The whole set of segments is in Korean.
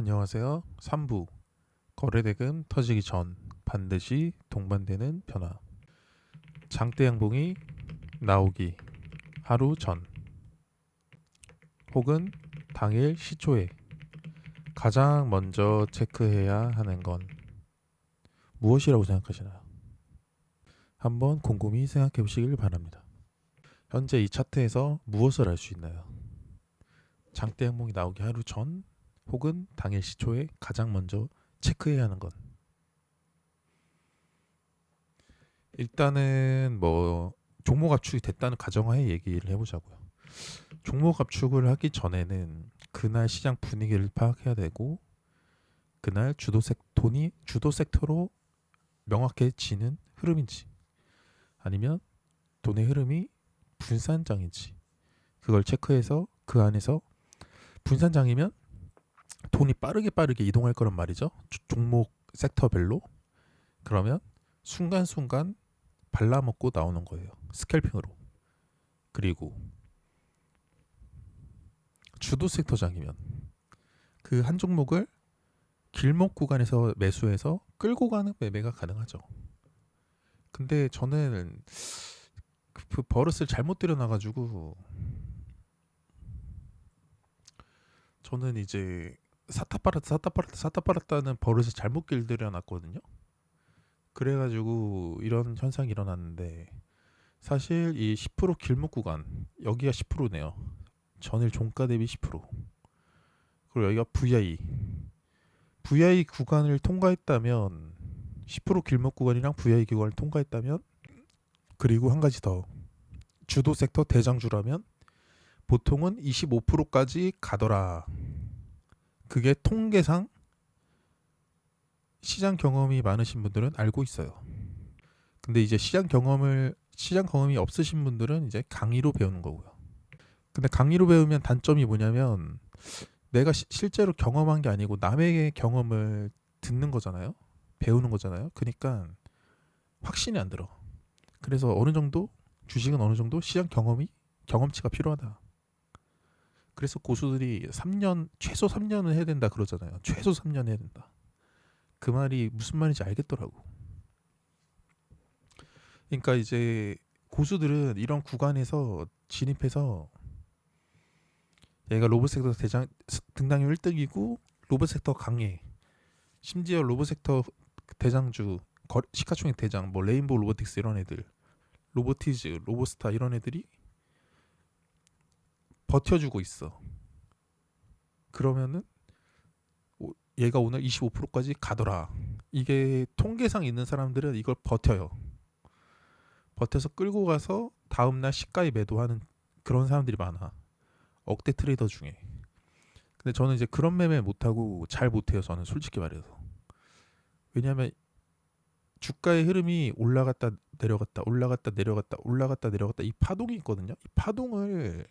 안녕하세요. 3부 거래대금 터지기 전 반드시 동반되는 변화. 장대 양봉이 나오기 하루 전 혹은 당일 시초에 가장 먼저 체크해야 하는 건 무엇이라고 생각하시나요? 한번 곰곰이 생각해 보시길 바랍니다. 현재 이 차트에서 무엇을 알 수 있나요? 장대 양봉이 나오기 하루 전 혹은 당일 시초에 가장 먼저 체크해야 하는 건 일단은 종목 압축이 됐다는 가정하에 얘기를 해보자고요. 종목 압축을 하기 전에는 그날 시장 분위기를 파악해야 되고 그날 돈이 주도 섹터로 명확해지는 흐름인지 아니면 돈의 흐름이 분산장인지 그걸 체크해서 그 안에서 분산장이면 돈이 빠르게 이동할 거란 말이죠. 종목 섹터별로. 그러면 순간순간 발라먹고 나오는 거예요. 스캘핑으로. 그리고 주도 섹터장이면 그 한 종목을 길목 구간에서 매수해서 끌고 가는 매매가 가능하죠. 근데 저는 그 버릇을 잘못 들여놔가지고 저는 이제 사타 빨았다는 버릇을 잘못 길들여놨거든요. 그래가지고 이런 현상이 일어났는데 사실 이 10% 길목 구간 여기가 10%네요. 전일 종가 대비 10%. 그리고 여기가 VI 구간을 통과했다면 10% 길목 구간이랑 VI 구간을 통과했다면 그리고 한 가지 더 주도 섹터 대장주라면 보통은 25%까지 가더라. 그게 통계상 시장 경험이 많으신 분들은 알고 있어요. 근데 이제 시장 경험이 없으신 분들은 이제 강의로 배우는 거고요. 근데 강의로 배우면 단점이 뭐냐면 내가 실제로 경험한 게 아니고 남의 경험을 듣는 거잖아요. 배우는 거잖아요. 그러니까 확신이 안 들어. 그래서 어느 정도 주식은 어느 정도 시장 경험치가 필요하다. 그래서 고수들이 3년 최소 3년은 해야 된다 그러잖아요. 최소 3년 해야 된다. 그 말이 무슨 말인지 알겠더라고. 그러니까 이제 고수들은 이런 구간에서 진입해서 얘가 로봇 섹터 등락률 1등이고 로봇 섹터 강해. 심지어 로봇 섹터 대장주 시가총액 대장 뭐 레인보우 로보틱스 이런 애들 로보티즈 로보스타 이런 애들이 버텨주고 있어. 그러면은 얘가 오늘 25%까지 가더라. 이게 통계상 있는 사람들은 이걸 버텨요. 버텨서 끌고 가서 다음날 시가에 매도하는 그런 사람들이 많아. 억대 트레이더 중에. 근데 저는 이제 그런 매매 못하고 잘 못해요. 저는 솔직히 말해서. 왜냐하면 주가의 흐름이 올라갔다 내려갔다 올라갔다 내려갔다 올라갔다 내려갔다 이 파동이 있거든요. 이 파동을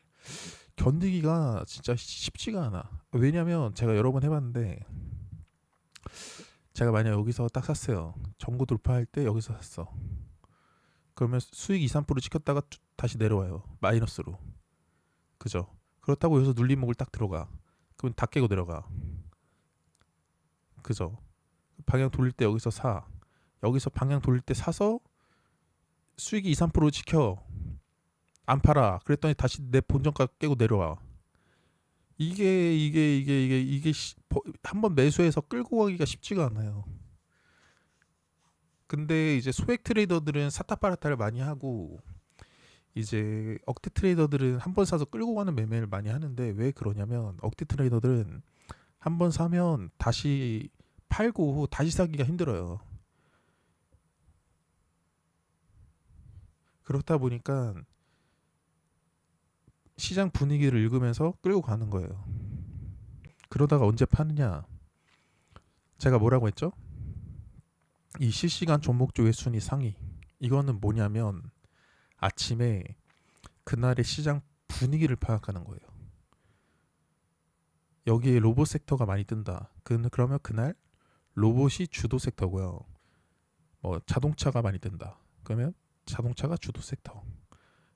견디기가 진짜 쉽지가 않아. 왜냐면 제가 여러 번 해봤는데 제가 만약 여기서 딱 샀어요. 전고 돌파할 때 여기서 샀어. 그러면 수익 2, 3% 찍혔다가 다시 내려와요. 마이너스로. 그죠? 그렇다고 여기서 눌림목을 딱 들어가. 그럼 다 깨고 내려가. 그죠? 방향 돌릴 때 여기서 사. 여기서 방향 돌릴 때 사서 수익이 2, 3% 찍혀. 안 팔아. 그랬더니 다시 내 본전가 깨고 내려와. 이게 한번 매수해서 끌고 가기가 쉽지가 않아요. 근데 이제 소액 트레이더들은 사타파라타를 많이 하고 이제 억대 트레이더들은 한 번 사서 끌고 가는 매매를 많이 하는데 왜 그러냐면 억대 트레이더들은 한 번 사면 다시 팔고 다시 사기가 힘들어요. 그렇다 보니까 시장 분위기를 읽으면서 끌고 가는 거예요. 그러다가 언제 파느냐? 제가 뭐라고 했죠? 이 실시간 종목조회 순위 상위. 이거는 뭐냐면 아침에 그날의 시장 분위기를 파악하는 거예요. 여기에 로봇 섹터가 많이 뜬다. 그러면 그날 로봇이 주도 섹터고요. 뭐 자동차가 많이 뜬다. 그러면 자동차가 주도 섹터.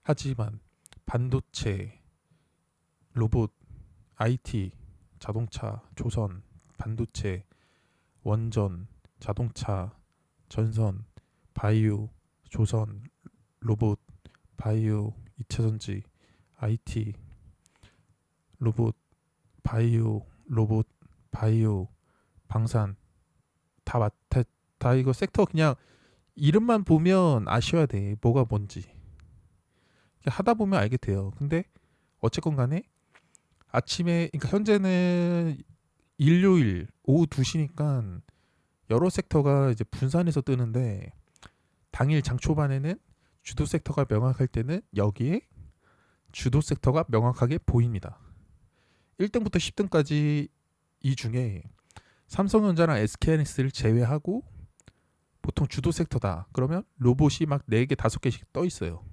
하지만 반도체, 로봇, IT, 자동차, 조선, 반도체, 원전, 자동차, 전선, 바이오, 조선, 로봇, 바이오, 2차전지, IT, 로봇, 바이오, 로봇, 바이오, 방산 다 이거 섹터 그냥 이름만 보면 아셔야 돼. 뭐가 뭔지. 하다 보면 알게 돼요. 근데 어쨌건 간에 아침에 그러니까 현재는 일요일 오후 2시니까 여러 섹터가 이제 분산해서 뜨는데 당일 장 초반에는 주도 섹터가 명확할 때는 여기에 주도 섹터가 명확하게 보입니다. 1등부터 10등까지 이 중에 삼성전자랑 SK하이닉스를 제외하고 보통 주도 섹터다. 그러면 로봇이 막 4개, 5개씩 떠 있어요.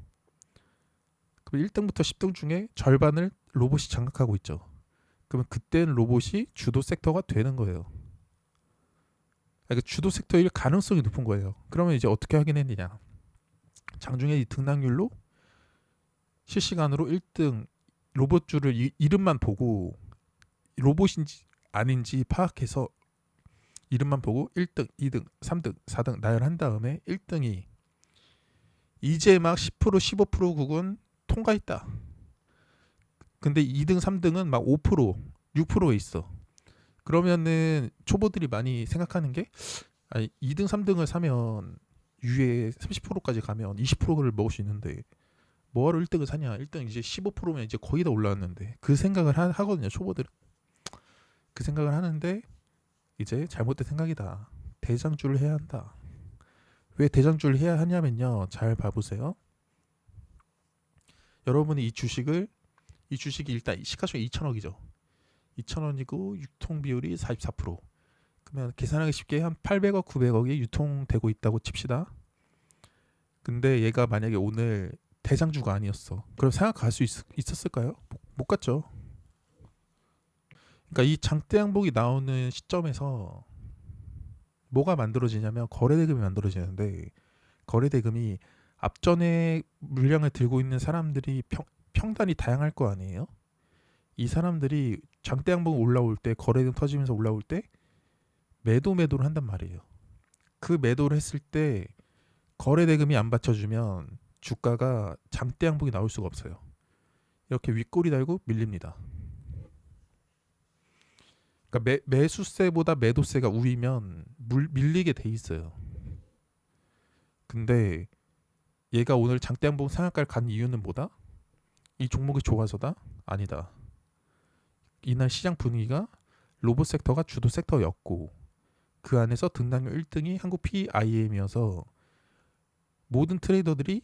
그럼 1등부터 10등 중에 절반을 로봇이 장악하고 있죠. 그러면 그때는 로봇이 주도 섹터가 되는 거예요. 그러니까 주도 섹터일 가능성이 높은 거예요. 그러면 이제 어떻게 확인했느냐? 장중에 이 등락률로 실시간으로 1등 로봇주를 이름만 보고 로봇인지 아닌지 파악해서 이름만 보고 1등, 2등, 3등, 4등 나열한 다음에 1등이 이제 막 10%, 15% 국은 통과했다. 근데 2등, 3등은 막 5%, 6%에 있어. 그러면은 초보들이 많이 생각하는 게 2등, 3등을 사면 위에 30%까지 가면 20%를 먹을 수 있는데 뭐하러 1등을 사냐? 1등 이제 15%면 이제 거의 다 올라왔는데 그 생각을 하거든요. 초보들은. 그 생각을 하는데 이제 잘못된 생각이다. 대장주를 해야 한다. 왜 대장주를 해야 하냐면요. 잘 봐보세요. 여러분이 이 주식이 일단 시가총액 2천억이죠. 2천원이고 유통 비율이 44%. 그러면 계산하기 쉽게 한 800억, 900억이 유통되고 있다고 칩시다. 근데 얘가 만약에 오늘 대장주가 아니었어. 그럼 생각할 수 있었을까요? 못 갔죠. 그러니까 이 장대 양봉이 나오는 시점에서 뭐가 만들어지냐면 거래대금이 만들어지는데 거래대금이 앞전에 물량을 들고 있는 사람들이 평단이 다양할 거 아니에요? 이 사람들이 장대 양봉 올라올 때 거래대금 터지면서 올라올 때 매도를 한단 말이에요. 그 매도를 했을 때 거래대금이 안 받쳐주면 주가가 장대 양봉이 나올 수가 없어요. 이렇게 윗꼬리 달고 밀립니다. 그러니까 매수세보다 매도세가 우위면 밀리게 돼 있어요. 근데 얘가 오늘 장대 양봉 상한가를 간 이유는 뭐다? 이 종목이 좋아서다? 아니다. 이날 시장 분위기가 로봇 섹터가 주도 섹터였고 그 안에서 등락률 1등이 한국 PIM이어서 모든 트레이더들이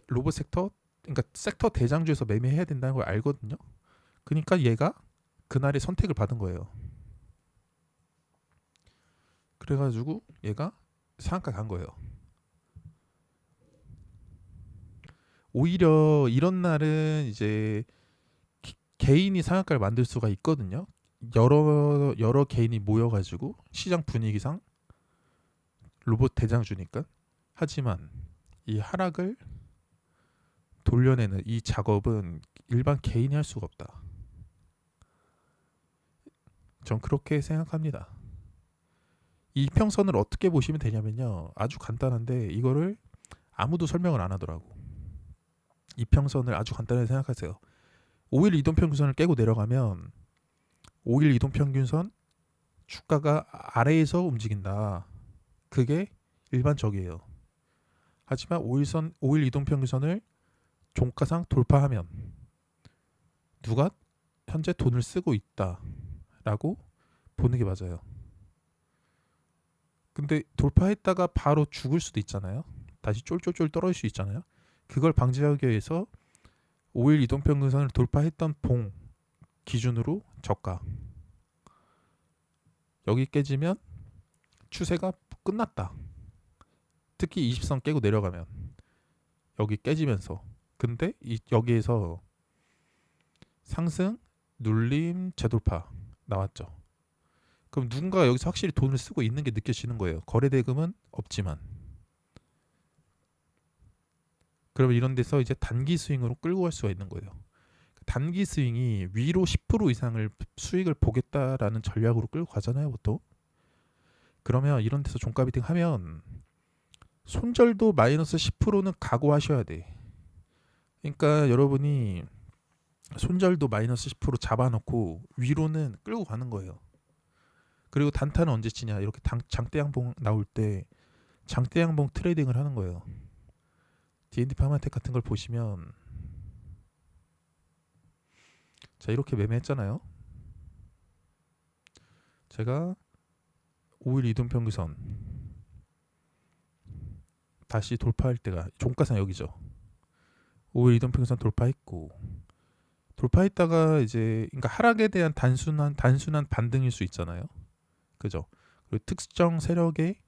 로봇 섹터 그러니까 섹터 대장주에서 매매해야 된다는 걸 알거든요. 그러니까 얘가 그날의 선택을 받은 거예요. 그래가지고 얘가 상한가 간 거예요. 오히려 이런 날은 이제 개인이 상한가를 만들 수가 있거든요. 여러 개인이 모여가지고 시장 분위기상 로봇 대장주니까. 하지만 이 하락을 돌려내는 이 작업은 일반 개인이 할 수가 없다. 전 그렇게 생각합니다. 이 이평선을 어떻게 보시면 되냐면요. 아주 간단한데 이거를 아무도 설명을 안 하더라고. 이평선을 아주 간단하게 생각하세요. 5일 이동평균선을 깨고 내려가면 5일 이동평균선 주가가 아래에서 움직인다. 그게 일반적이에요. 하지만 5일 이동평균선을 종가상 돌파하면 누가 현재 돈을 쓰고 있다라고 보는 게 맞아요. 근데 돌파했다가 바로 죽을 수도 있잖아요. 다시 쫄쫄쫄 떨어질 수 있잖아요. 그걸 방지하기 위해서 5일 이동평균선을 돌파했던 봉 기준으로 저가. 여기 깨지면 추세가 끝났다. 특히 20선 깨고 내려가면 여기 깨지면서 근데 여기에서 상승, 눌림, 재돌파 나왔죠. 그럼 누군가가 여기서 확실히 돈을 쓰고 있는 게 느껴지는 거예요. 거래대금은 없지만. 그러면 이런 데서 이제 단기 스윙으로 끌고 갈 수가 있는 거예요. 단기 스윙이 위로 10% 이상을 수익을 보겠다라는 전략으로 끌고 가잖아요, 보통. 그러면 이런 데서 종가 비팅 하면 손절도 마이너스 10%는 각오하셔야 돼. 그러니까 여러분이 손절도 마이너스 10% 잡아놓고 위로는 끌고 가는 거예요. 그리고 단타는 언제 치냐? 이렇게 장대양봉 나올 때 장대양봉 트레이딩을 하는 거예요. D&D 파마텍 같은 걸 보시면 자, 이렇게 매매했잖아요. 제가 5일 이동평균선 다시 돌파할 때가 종가상 여기죠. 5일 이동평균선 돌파했고, 돌파했다가 이제 그러니까 하락에 대한 단순한 반등일 수 있잖아요. 그죠? 그리고 특정 세력의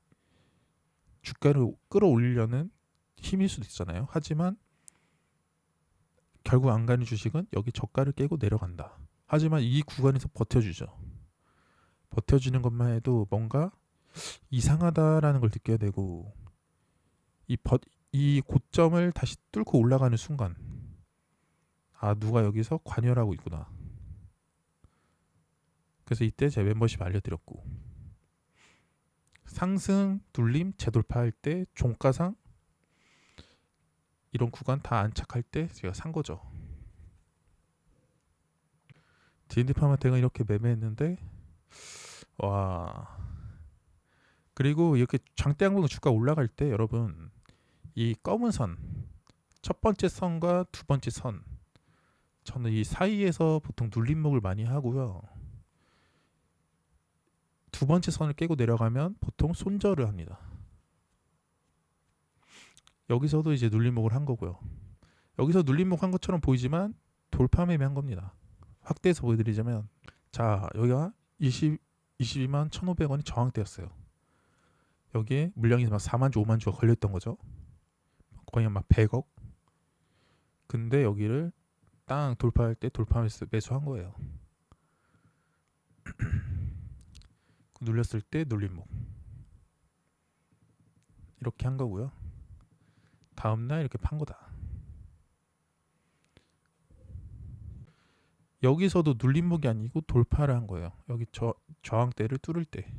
주가를 끌어올리려는 힘일 수도 있잖아요. 하지만 결국 안 가는 주식은 여기 저가를 깨고 내려간다. 하지만 이 구간에서 버텨주죠. 버텨주는 것만 해도 뭔가 이상하다라는 걸 느껴야 되고, 이 고점을 다시 뚫고 올라가는 순간, 아, 누가 여기서 관여하고 있구나. 그래서 이때 제 멤버십 알려드렸고, 상승 눌림 재돌파할 때 종가상 이런 구간 다 안착할 때 제가 산 거죠. D&D 파마텍은 이렇게 매매했는데, 와. 그리고 이렇게 장대양봉 주가 올라갈 때 여러분, 이 검은 선, 첫 번째 선과 두 번째 선, 저는 이 사이에서 보통 눌림목을 많이 하고요. 두 번째 선을 깨고 내려가면 보통 손절을 합니다. 여기서도 이제 눌림목을 한 거고요. 여기서 눌림목 한 것처럼 보이지만 돌파 매매한 겁니다. 확대해서 보여드리자면, 자, 여기가 22만 1,500원이 저항대였어요. 여기에 물량이 막 4만 주, 5만 주가 걸렸던 거죠. 거의 막 100억. 근데 여기를 땅 돌파할 때 돌파 매수한 거예요. 눌렸을 때 눌림목. 이렇게 한 거고요. 다음날 이렇게 판 거다. 여기서도 눌림목이 아니고 돌파를 한 거예요. 여기 저항대를 뚫을 때.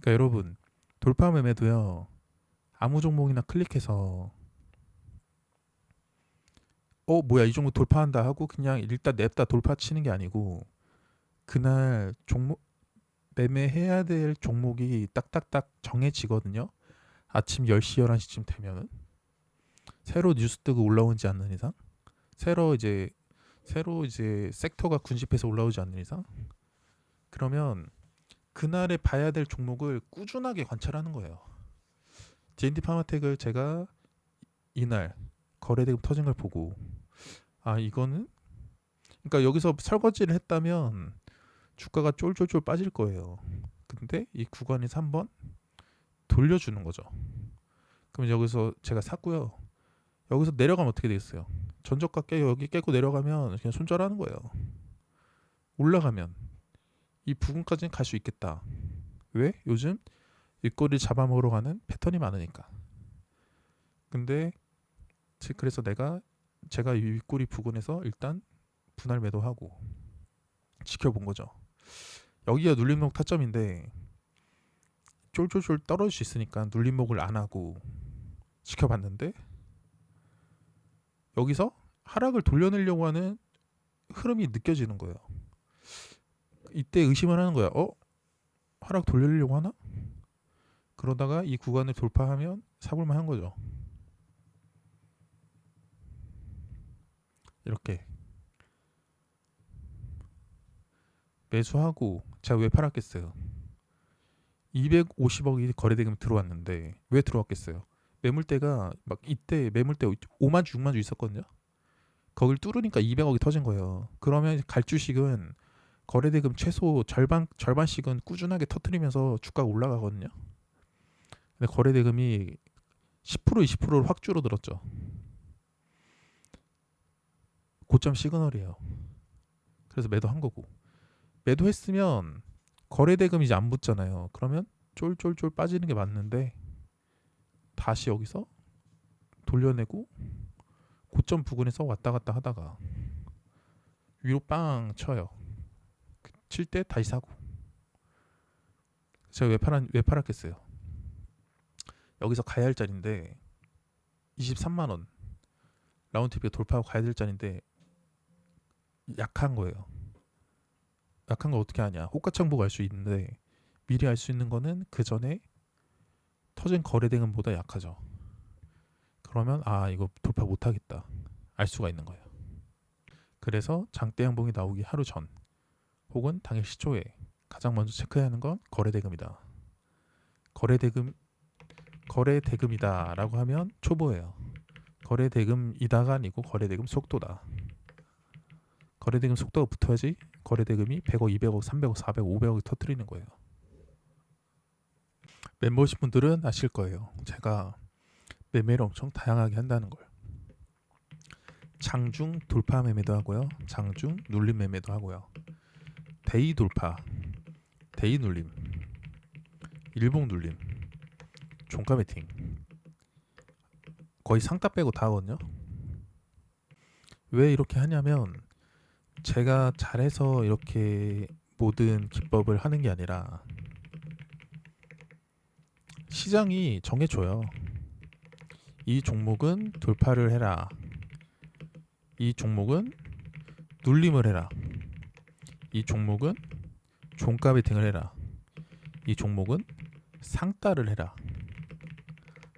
그러니까 여러분, 돌파 매매도요, 아무 종목이나 클릭해서 뭐야 이 종목 돌파한다 하고 그냥 일단 냅다 돌파 치는 게 아니고, 그날 종목 매매해야 될 종목이 딱딱딱 정해지거든요. 아침 10시 11시쯤 되면은 새로 뉴스 뜨고 올라오지 않는 이상, 새로 이제 섹터가 군집해서 올라오지 않는 이상, 그러면 그날에 봐야 될 종목을 꾸준하게 관찰하는 거예요. D&D 파마텍을 제가 이날 거래대금 터진 걸 보고, 아, 이거는, 그러니까 여기서 설거지를 했다면 주가가 쫄쫄쫄 빠질 거예요. 근데 이 구간에서 한번 돌려주는 거죠. 그럼 여기서 제가 샀고요. 여기서 내려가면 어떻게 되겠어요? 전저가 여기 깨고 내려가면 그냥 손절하는 거예요. 올라가면 이 부분까지는 갈 수 있겠다. 왜? 요즘 윗꼬리를 잡아먹으러 가는 패턴이 많으니까. 근데 그래서 제가 이 윗꼬리 부근에서 일단 분할 매도하고 지켜본 거죠. 여기가 눌림목 타점인데 쫄쫄쫄 떨어질 수 있으니까 눌림목을 안 하고 지켜봤는데, 여기서 하락을 돌려내려고 하는 흐름이 느껴지는 거예요. 이때 의심을 하는 거야. 하락 돌리려고 하나? 그러다가 이 구간을 돌파하면 사볼만 한 거죠. 이렇게 매수하고, 제가 왜 팔았겠어요? 250억이 거래대금이 들어왔는데 왜 들어왔겠어요? 매물대가 막 이때 매물대 5만 주, 6만 주 있었거든요. 거길 뚫으니까 200억이 터진 거예요. 그러면 갈 주식은 거래대금 최소 절반씩은 꾸준하게 터트리면서 주가가 올라가거든요. 근데 거래대금이 10% 20%를 확 줄어들었죠. 고점 시그널이에요. 그래서 매도한 거고, 매도했으면 거래대금이 이제 안 붙잖아요. 그러면 쫄쫄쫄 빠지는 게 맞는데 다시 여기서 돌려내고 고점 부근에서 왔다 갔다 하다가 위로 빵 쳐요. 칠 때 다시 사고. 제가 왜 팔았겠어요? 여기서 가야 할 자리인데 23만 원 라운드트립에 돌파하고 가야 될 자리인데 약한 거예요. 약한 걸 어떻게 하냐? 호가창 보고 알 수 있는데 미리 알 수 있는 거는 그 전에 터진 거래 대금보다 약하죠. 그러면 이거 돌파 못 하겠다. 알 수가 있는 거예요. 그래서 장대 양봉이 나오기 하루 전 혹은 당일 시초에 가장 먼저 체크해야 하는 건 거래 대금이다. 거래 대금이다라고 하면 초보예요. 거래 대금이다가 아니고 거래 대금 속도다. 거래 대금 속도가 붙어야지 거래 대금이 100억, 200억, 300억, 400억, 500억이 터뜨리는 거예요. 멤버십 분들은 아실 거예요. 제가 매매를 엄청 다양하게 한다는 걸. 장중 돌파 매매도 하고요. 장중 눌림 매매도 하고요. 데이 돌파, 데이 눌림, 일봉 눌림, 종가 베팅 거의 상따 빼고 다 하거든요. 왜 이렇게 하냐면 제가 잘해서 이렇게 모든 기법을 하는 게 아니라 시장이 정해줘요. 이 종목은 돌파를 해라. 이 종목은 눌림을 해라. 이 종목은 종가 베팅을 해라. 이 종목은 상따를 해라.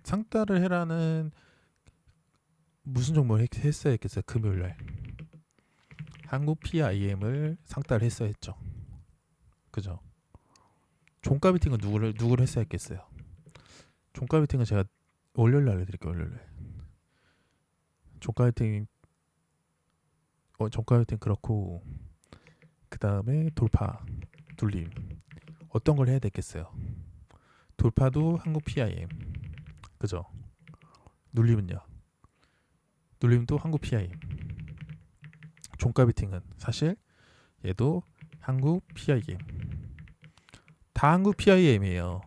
상따를 해라는 무슨 종목을 했어야 했겠어요? 금요일날 한국 PIM을 상따를 했어야 했죠. 그죠? 종가 베팅은 누구를 했어야 했겠어요? 종가 베팅은 제가 월요일날 알려드릴게요. 월요일날 종가 베팅 종가 베팅 그렇고 그 다음에 돌파, 눌림 어떤 걸 해야 되겠어요? 돌파도 한국 PIM 그죠? 눌림은요? 눌림도 한국 PIM. 종가 베팅은 사실 얘도 한국 PIM. 다 한국 PIM이에요.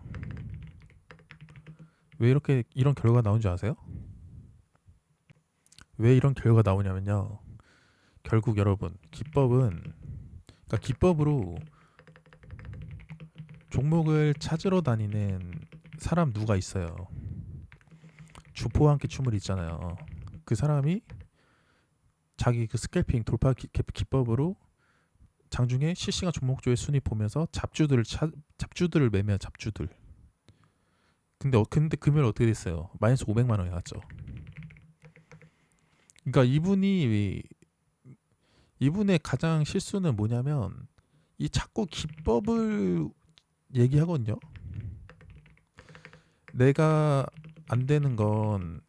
왜 이렇게 이런 결과가 나온 줄 아세요? 왜 이런 결과가 나오냐면요. 결국 여러분 그러니까 기법으로 종목을 찾으러 다니는 사람 누가 있어요. 주포와 함께 춤을 있잖아요. 그 사람이 자기 그 스캘핑 돌파 기법으로 장중에 실시간 종목조회 순위 보면서 잡주들을 매매한 잡주들. 근데 금요일 어떻게 됐어요? 마이너스 500만 원이 갔죠. 그러니까 이분의 가장 실수는 뭐냐면 이 자꾸 기법을 얘기하거든요. 내가 안 되는 건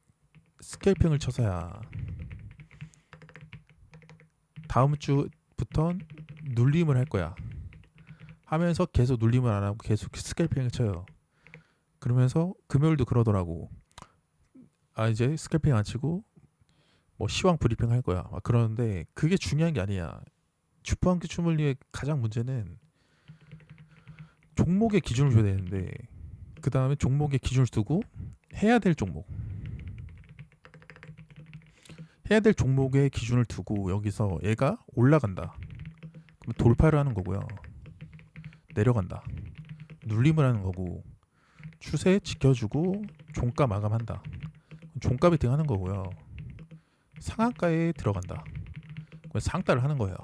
스캘핑을 쳐서야. 다음 주부턴 눌림을 할 거야. 하면서 계속 눌림을 안 하고 계속 스캘핑을 쳐요. 그러면서 금요일도 그러더라고. 이제 스캘핑 안 치고 뭐 시황 브리핑 할 거야. 막 그러는데 그게 중요한 게 아니야. 주포한끼 추물리의 가장 문제는 종목의 기준을 줘야 되는데 그 다음에 종목의 기준을 두고 해야 될 종목의 기준을 두고 여기서 얘가 올라간다. 그럼 돌파를 하는 거고요. 내려간다. 눌림을 하는 거고 추세 지켜주고 종가 마감한다. 종가 베팅 하는 거고요. 상한가에 들어간다. 그럼 상따를 하는 거예요.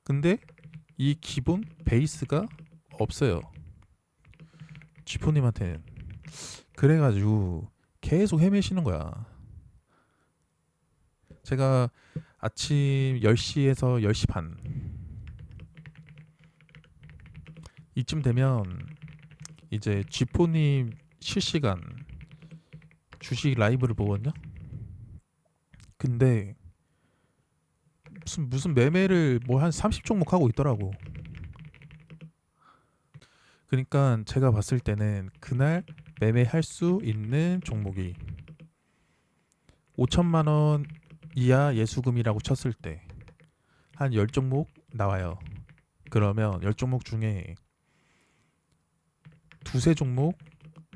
근데 이 기본 베이스가 없어요. 지포님한테는. 그래가지고 계속 헤매시는 거야. 제가 아침 10시에서 10시 반 이쯤 되면 이제 지포님 실시간 주식 라이브를 보거든요. 근데 무슨 매매를 뭐 한 30종목 하고 있더라고. 그러니까 제가 봤을 때는 그날 매매할 수 있는 종목이 5천만 원 이하 예수금이라고 쳤을 때 한 10종목 나와요. 그러면 10종목 중에 두세 종목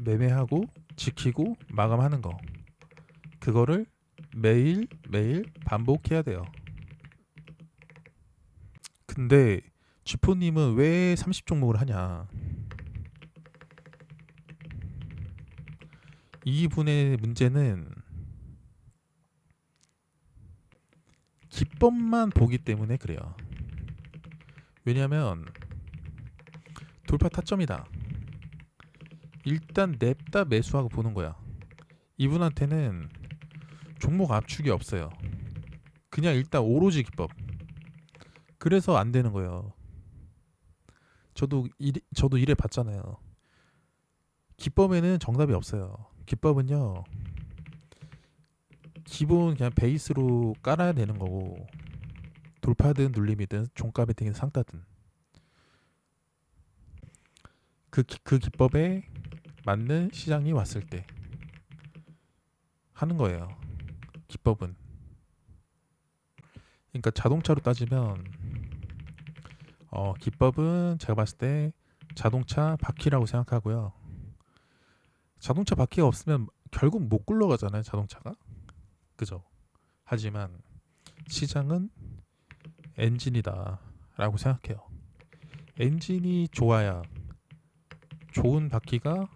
매매하고 지키고 마감하는 거. 그거를 매일 반복해야 돼요. 근데 쥐포님은 왜 30종목을 하냐? 이분의 문제는 기법만 보기 때문에 그래요. 왜냐면 돌파 타점이다. 일단 냅다 매수하고 보는 거야. 이분한테는 종목 압축이 없어요. 그냥 일단 오로지 기법. 그래서 안 되는 거예요. 저도 일해 봤잖아요. 기법에는 정답이 없어요. 기법은요, 기본 그냥 베이스로 깔아야 되는 거고, 돌파든 눌림이든 종가 베팅이든 상따든 그 기법에 맞는 시장이 왔을 때 하는 거예요. 기법은. 그러니까 자동차로 따지면 기법은 제가 봤을 때 자동차 바퀴라고 생각하고요. 자동차 바퀴가 없으면 결국 못 굴러가잖아요, 자동차가. 그죠? 하지만 시장은 엔진이다 라고 생각해요. 엔진이 좋아야 좋은 바퀴가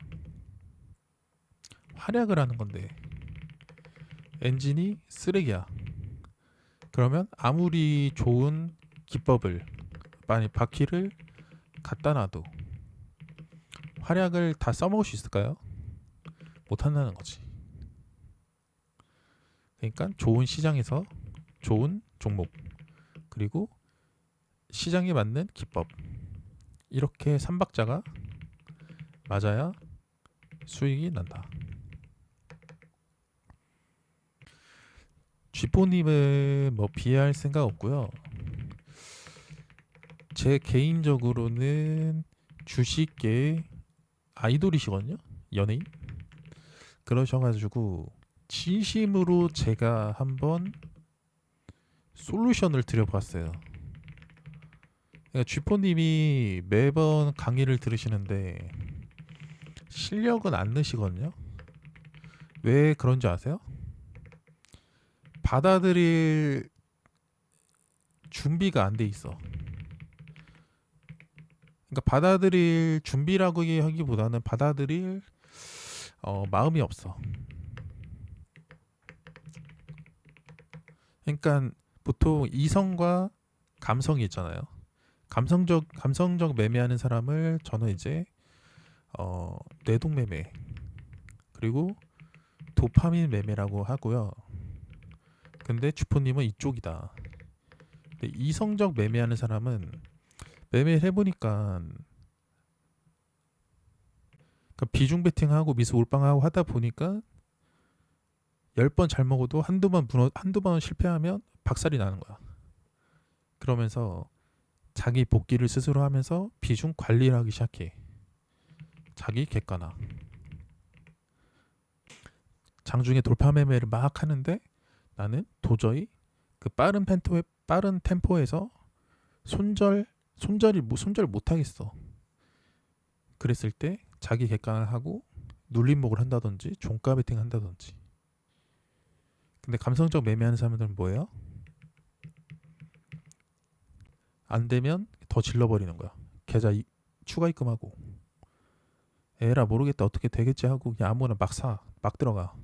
활약을 하는 건데, 엔진이 쓰레기야. 그러면 아무리 좋은 기법을, 많이 바퀴를 갖다 놔도 활약을 다 써먹을 수 있을까요? 못한다는 거지. 그러니까 좋은 시장에서 좋은 종목, 그리고 시장에 맞는 기법, 이렇게 3박자가 맞아야 수익이 난다. 쥐포님은 뭐 비할 생각 없고요. 제 개인적으로는 주식계 아이돌이시거든요. 연예인. 그러셔가지고 진심으로 제가 한번 솔루션을 드려봤어요. 그러니까 쥐포님이 매번 강의를 들으시는데 실력은 안 느시거든요. 왜 그런지 아세요? 받아들일 준비가 안 돼 있어. 그러니까 받아들일 준비라고 하기보다는 받아들일 마음이 없어. 그러니까 보통 이성과 감성이 있잖아요. 감성적 매매하는 사람을 저는 이제 뇌동 매매, 그리고 도파민 매매라고 하고요. 근데 주포님은 이쪽이다. 근데 이성적 매매하는 사람은 매매를 해보니까, 그러니까 비중 베팅하고 미스 올빵하고 하다 보니까 10번 잘 먹어도 한두 번 실패하면 박살이 나는 거야. 그러면서 자기 복귀를 스스로 하면서 비중 관리를 하기 시작해. 자기 객관화. 장중에 돌파 매매를 막 하는데 나는 도저히 그 빠른 템포에서 손절을 못 하겠어. 그랬을 때 자기 객관을 하고 눌림목을 한다든지 종가 베팅 한다든지. 근데 감성적 매매하는 사람들은 뭐예요? 안 되면 더 질러버리는 거야. 계좌 추가 입금하고, 에라 모르겠다 어떻게 되겠지 하고 그냥 아무거나 막 들어가.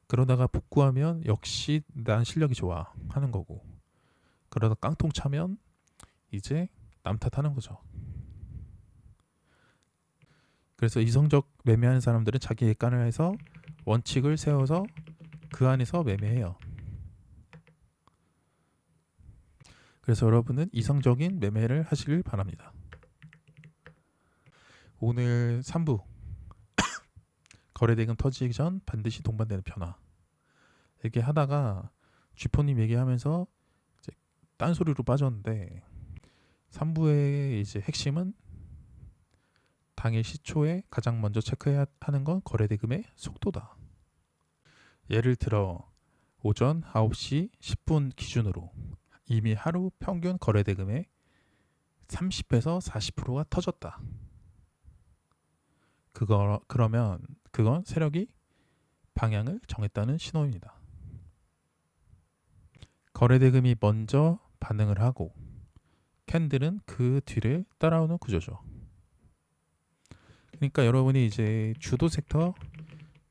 그러다가 복구하면 역시 난 실력이 좋아 하는 거고, 그러다 깡통 차면 이제 남 탓하는 거죠. 그래서 이성적 매매하는 사람들은 자기 객관을 해서 원칙을 세워서 그 안에서 매매해요. 그래서 여러분은 이성적인 매매를 하시길 바랍니다. 오늘 3부 거래대금 터지기 전 반드시 동반되는 변화 얘기하다가 쥐포님 얘기하면서 이제 딴소리로 빠졌는데, 3부의 이제 핵심은 당일 시초에 가장 먼저 체크해야 하는 건 거래대금의 속도다. 예를 들어 오전 9시 10분 기준으로 이미 하루 평균 거래대금의 30에서 40%가 터졌다. 그러면 그건 세력이 방향을 정했다는 신호입니다. 거래대금이 먼저 반응을 하고 캔들은 그 뒤를 따라오는 구조죠. 그러니까 여러분이 이제 주도 섹터,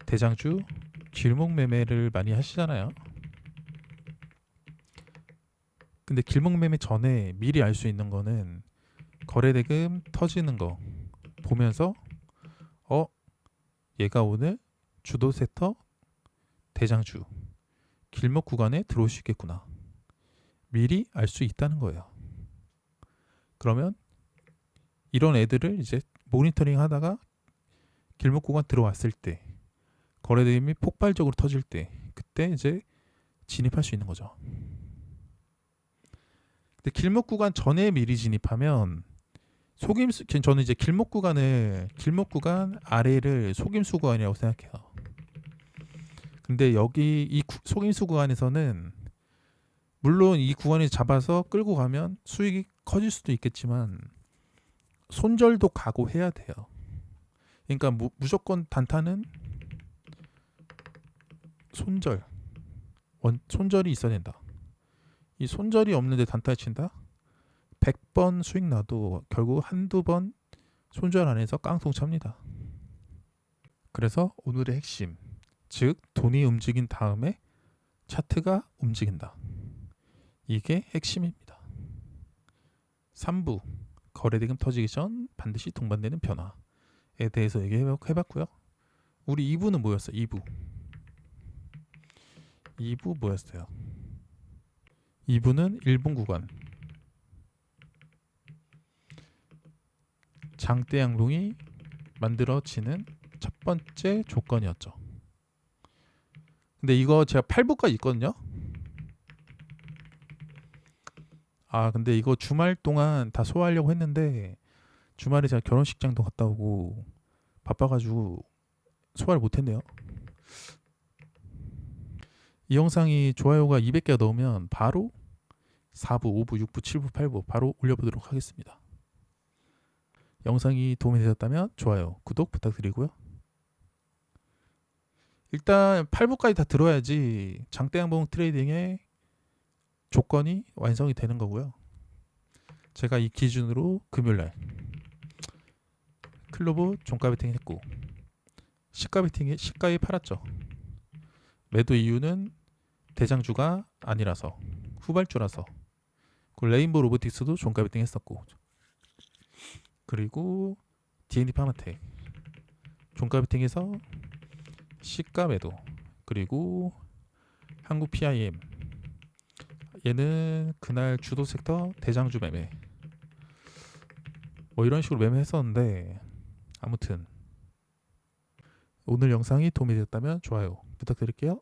대장주, 길목 매매를 많이 하시잖아요. 근데 길목 매매 전에 미리 알 수 있는 거는 거래대금 터지는 거 보면서 얘가 오늘 주도 섹터, 대장주, 길목 구간에 들어올 수 있겠구나. 미리 알 수 있다는 거예요. 그러면 이런 애들을 이제 모니터링 하다가 길목 구간 들어왔을 때, 거래대금이 폭발적으로 터질 때, 그때 이제 진입할 수 있는 거죠. 근데 길목 구간 전에 미리 진입하면 속임수, 저는 이제 길목 구간 아래를 속임수 구간이라고 생각해요. 근데 여기 이 속임수 구간에서는 물론 이 구간에 잡아서 끌고 가면 수익이 커질 수도 있겠지만 손절도 각오해야 돼요. 그러니까 무조건 단타는 손절이 있어야 된다. 이 손절이 없는데 단타 친다? 100번 수익 나도 결국 한두 번 손절 안에서 깡통 찹니다. 그래서 오늘의 핵심, 즉 돈이 움직인 다음에 차트가 움직인다. 이게 핵심입니다. 3부, 거래대금 터지기 전 반드시 동반되는 변화에 대해서 얘기해봤고요. 우리 2부는 뭐였어요? 2부 뭐였어요? 2부는 일본 구간 장대 양봉이 만들어지는 첫 번째 조건이었죠. 근데 이거 제가 8부까지 있거든요. 근데 이거 주말 동안 다 소화하려고 했는데 주말에 제가 결혼식장도 갔다 오고 바빠가지고 소화를 못했네요. 이 영상이 좋아요가 200개가 넘으면 바로 4부, 5부, 6부, 7부, 8부 바로 올려보도록 하겠습니다. 영상이 도움이 되셨다면 좋아요, 구독 부탁드리고요. 일단 8부까지 다 들어야지 장대양봉 트레이딩의 조건이 완성이 되는 거고요. 제가 이 기준으로 금요일날 클로브 종가 베팅 했고 시가에 팔았죠. 매도 이유는 대장주가 아니라서 후발주라서. 레인보우 로보틱스도 종가 베팅 했었고, 그리고 D&D 파마텍 종가 베팅해서 시가 매도, 그리고 한국 PIM 얘는 그날 주도 섹터 대장주 매매 뭐 이런 식으로 매매했었는데, 아무튼 오늘 영상이 도움이 되었다면 좋아요 부탁드릴게요.